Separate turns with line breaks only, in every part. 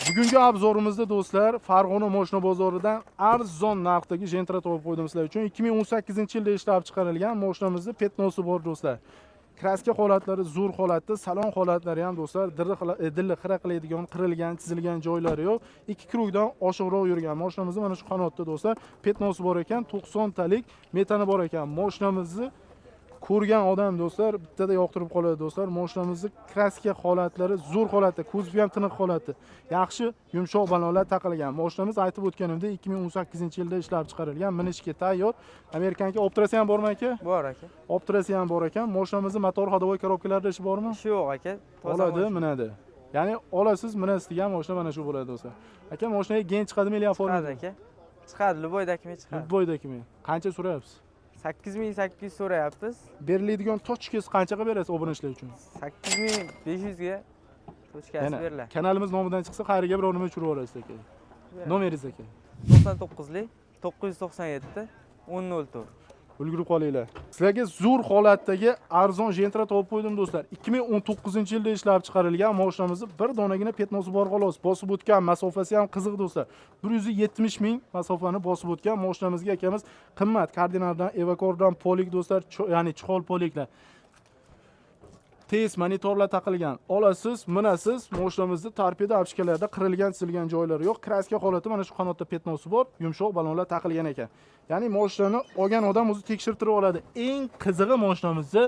Bugungi obzorimizda do'stlar, Farg'ona mashina bozoridan arzon narxdagi Gentra topib qo'ydim sizlar uchun. 2018-yilda ishlab chiqarilgan mashinamizning petnosi bor do'stlar. Kraska holatlari zo'r holatda, salon holatlari ham do'stlar, dilli xira qiladigan, qirilgan, chizilgan joylari yo'q. 2 krugdan oshiqroq yurgan mashinamizni mana shu qanotda do'stlar, petnosi bor ekan, 90 talik metani bor ekan. Mashinamizni ko'rgan odam do'stlar bittada yoqtirib qoladi do'stlar. Mashinamizning kraska holatlari zo'r holatda, ko'zbi ham tiniq holatda. Yaxshi yumshoq balonlar taqilgan. Mashinamiz aytib o'tganimda 2018-yilda ishlab chiqarilgan, minishga tayyor. Amerikanka optirasi ham bormi aka?
Bor aka.
Optirasi ham bor ekan. Mashinamizning motor ходовой коробkalarida ishi bormi?
Ishi yo'q aka.
Oladi, minadi. Ya'ni olasiz, minasiz degan mashina mana shu bo'ladi do'stlar. Aka, mashinaga gen chiqadimi yoki forma?
Chiqadi aka. Chiqadi, Luboydakimi chiqadi.
Luboydakimi? Qancha so'rayapsiz?
8800 so'rayapmiz.
Beriladigan tochkasi qanchaga berasiz obunachilar uchun?
8500 ga tochkasi beriladi.
Kanalimiz nomidan chiqsa, qayerga bir o'rnima tushirib yuborasiz aka. Nomeringiz aka?
99lik 997 1004.
Ulgurib qolinglar. Sizlarga zo'r holatdagi arzon Gentra topib qo'ydim do'stlar. 2019-yilda ishlab chiqarilgan mashinamizni bir donagina petnosi bor xolos. Bosib o'tgan masofasi ham qiziq do'stlar. 170 ming masofani bosib o'tgan mashinamizga akamiz qimmat kardinaldan, evakordan polik do'stlar, ya'ni chihol poliklar. Tez monitorlar taqilgan. Olasiz, minasiz, mashinamizda torpeda apshkalarda qirilgan, chizilgan joylari yo'q. Kraska holati mana shu qanotda petnosi bor, yumshoq balonlar taqilgan ekan. Ya'ni mashinani olgan odam o'zi tekshirtirib oladi. Eng qizig'i mashinamizda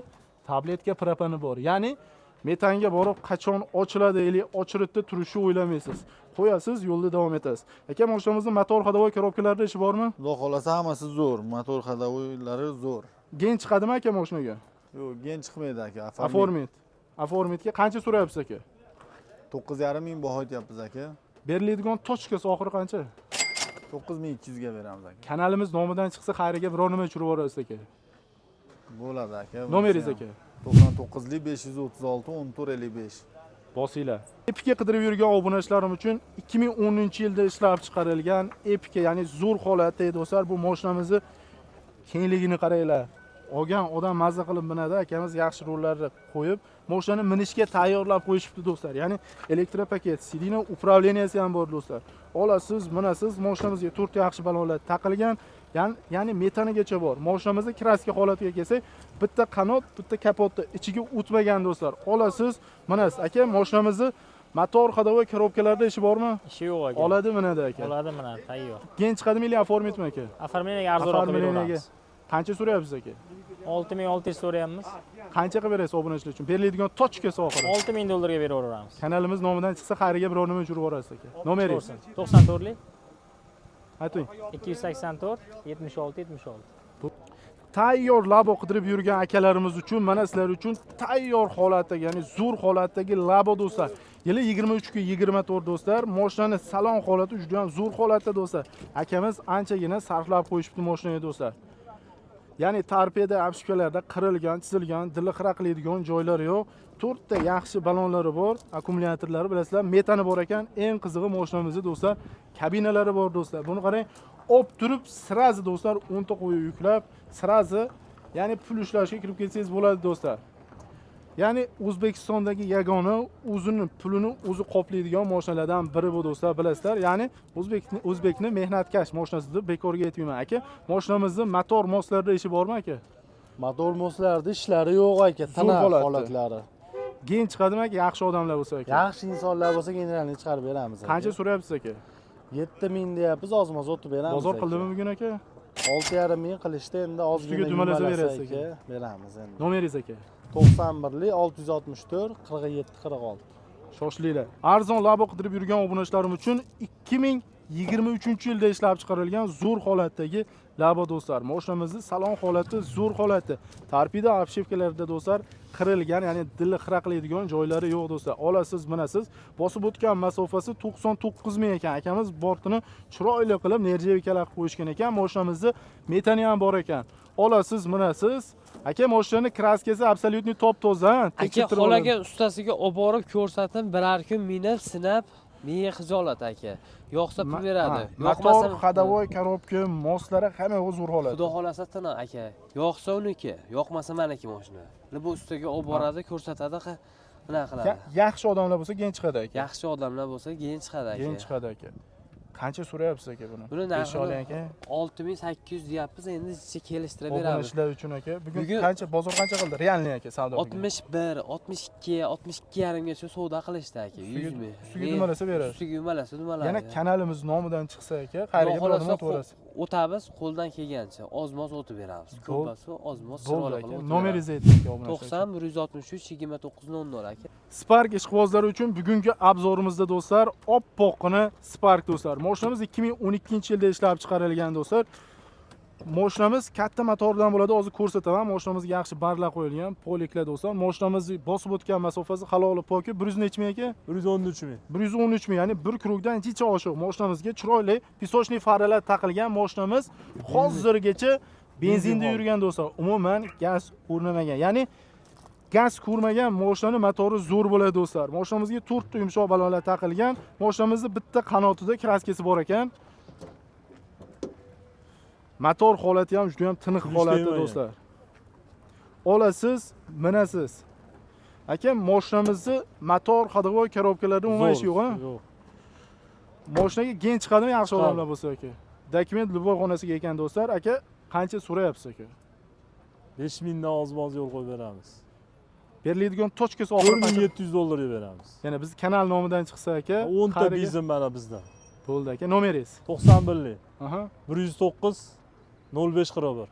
tabletka propani bor. Ya'ni metanga borib qachon ochiladi, yoki ochiritda turishni o'ylamaysiz. Qo'yasiz, yo'lda davom etasiz. Aka, mashinamizning motor ходовой коробkalarida ishi bormi?
Xudo xolasa hammasi zo'r, motor ходовойлari zo'r.
Gen chiqadimi aka mashinaga?
Yo'q, gen chiqmaydi aka.
Aformit. Qancha so'rayapsiz aka?
9,5 ming baho aytyapmiz aka.
Beriladigan tochkasi oxiri qancha?
9200 ga beramiz aka.
Kanalimiz nomidan chiqsa, qayerga biror nima tushirib yuborasiz aka.
Bo'ladi aka.
Nomeringiz aka?
99lik 536 1455.
Bosinglar. Epika qidirib yurgan obunachilarim uchun 2010-yilda ishlab chiqarilgan Epika, ya'ni zo'r holatda do'stlar, bu mashinamizni kengligini qaranglar. Olgan odam mazza qilib minadi, akamiz yaxshi rollarni qo'yib, mashinani minishga tayyorlab qo'yishibdi do'stlar. Ya'ni elektropaket, sidina upravleniyasi ham bor do'stlar. Olasiz, minasiz, mashinamizga 4 yaxshi balonlar taqilgan, ya'ni metanigacha bor. Mashinamizning kraska holatiga kelsak, bitta qanot, bitta kapotda ichiga o'tmagan do'stlar. Olasiz, minasiz. Aka, mashinamizni motor ходовой коробkalarida ishi bormi?
Ishi yo'q aka.
Oladi, minadi aka.
Oladi, minadi, tayyor.
Gen chiqadimi yoki aformitmi aka?
Aforminiyaga arzonroq beramiz.
Qancha so'rayapsiz aka?
6600 so'rayapmiz.
Qancha qilib berasiz obunachilar uchun? Beriladigan tochkasi oxiri.
$6000 ga beraveramiz.
Kanalimiz nomidan chiqsa, qayerga biror nima tushirib yuborasiz aka. Nomeringiz?
94lik
ayting.
284 76 76.
Tayyor labo qidirib yurgan akalarimiz uchun, mana sizlar uchun tayyor holatdagi, ya'ni zo'r holatdagi labo do'stlar. Yili 23 ga 24 do'stlar. Mashinani salon holati juda ham zo'r holatda do'stlar. Akamiz anchagina sarflab qo'yishibdi mashinaga do'stlar. Ya'ni torpeda apshkalarda qirilgan, chizilgan, dili xira qiladigan joylari yo'q. 4 ta yaxshi balonlari bor, akkumulyatorlari bilasizlar, metani bor ekan. Eng qizig'i mashinamizda do'stlar, kabinalari bor do'stlar. Buni qarang, olib turib, sirazi do'stlar 10 ta qo'yib yuklab, sirazi, ya'ni pul ushlashga kirib ketsangiz bo'ladi do'stlar. Ya'ni O'zbekistondagi yagona o'zini pulini o'zi qoplaydigan mashinalardan biri bu do'stlar, bilasizlar. Ya'ni O'zbekni mehnatkash mashinasida bekorga aytmayman aka. Mashinamizning motor moslarida ishi bormi aka?
Motor moslarida ishlari yo'q aka, tana holatlari.
Gen chiqadimi aka, yaxshi odamlar bo'lsa aka?
Yaxshi insonlar bo'lsa generalni chiqarib beramiz aka.
Qancha so'rayapsiz aka?
7000 deyapmiz, ozmoz o'tib beramiz.
Bozor qildimi bugun aka?
6,5 ming qilishdi, endi ozgina
dumalaza berasiz aka.
Beramiz endi.
Nomeringiz aka?
91lik 664 47 46.
Shoshilinglar. Arzon labo qidirib yurgan obunachilarim uchun 2023-yilda ishlab chiqarilgan zo'r holatdagi labo do'stlar. Mashinamizning salon holati zo'r holatda. Torpeda apshevkalarida do'stlar qirilgan, ya'ni dili xira qiladigan joylari yo'q do'stlar. Olasiz, minasiz. Bosib o'tgan masofasi 99 ming ekan. Akamiz bortini chiroyli qilib nerjevikalar qo'yishgan ekan. Mashinamizda metani ham bor ekan. Olasiz, minasiz. Aka, mashinani kraskasi absolyutni top-toza.
Aka, xolaga ustasiga olib borib ko'rsatim, birar kun minib, sinab, menga xijolat aka. Yo'qsa pul beradi.
Motor ходовой коробка, moslari hamma zo'r holat.
Xudo xolasa tana aka. Yo'qsa uniki, yo'qmasa meniki mashina. Bu ustaga olib boradi, ko'rsatadi, Nima qiladi?
Yaxshi odamlar bo'lsa keyin chiqadi aka.
Yaxshi odamlar bo'lsa keyin chiqadi aka.
Keyin chiqadi aka. Qancha so'rayapsiz aka buni?
Buni
Besh oling aka.
6800 deyapmiz, endi ichga kelishtirib beramiz.
Obunachilar uchun aka. Bugun
Bugun-
qancha bozor qancha qildi? Realniy aka savdo bugun.
61, 62, 62 yarimgacha savdo qilishdi aka. 100 ming.
Ustiga dumalasa berasiz.
Ustiga dumalasa dumaladi.
Yana kanalimiz nomidan chiqsa aka, qayerga
Xudo
boradi
xohlasa
o'tvorasiz.
o'tamiz, qo'ldan kelgancha ozmoz o'tib beramiz. Ko'pasi ozmoz
Bo'ldi
chiroyli
aka.
qilib.
Nomeringizni ayting aka obunachilar.
90 163 2900 aka.
Spark ishqibozlari uchun bugungi obzorimizda do'stlar oppoqqina Spark do'stlar. Mashinamiz 2012-yilda ishlab chiqarilgan do'stlar. Mashinamiz katta motordan bo'ladi, hozir ko'rsataman. Mashinamizga yaxshi barlar qo'yilgan, poliklar do'stlar. Mashinamiz bosib o'tgan masofasi haloli poki 100 necha ming aka?
113 ming.
113 ming, ya'ni bir krugdan jicha oshiq. Mashinamizga chiroyli pisochniy faralar taqilgan. Mashinamiz hozirgacha benzinda yurgan do'stlar. Umuman gaz o'rnamagan. Ya'ni gaz ko'rmagan mashinani motori zo'r bo'ladi do'stlar. Mashinamizga 4 ta yumshoq balonlar taqilgan. Mashinamizning bitta qanotida kraskasi bor ekan. Motor holati ham juda ham tiniq holatda
ishlayman
do'stlar. Olasiz, minasiz. Aka, mashinamizni motor, ходовой коробkalarda umuman ish yo'q, ha?
Yo'q.
Mashinaga gen chiqadimi yaxshi
Chiqadi.
odamlar bo'lsa aka? Dokument Luboy xonasiga ekan do'stlar. Aka, qancha so'rayapsiz aka?
5 mingdan oz-moz yo'l qo'yib beramiz.
Beriladigan tochkasi oxiri qancha?
4700 dollarga beramiz.
Yana biz kanal nomidan chiqsa aka,
10 ta
qayerga-
bizim mana bizda.
Bo'ldi aka, nomeringiz.
91lik
Aha.
109 0541.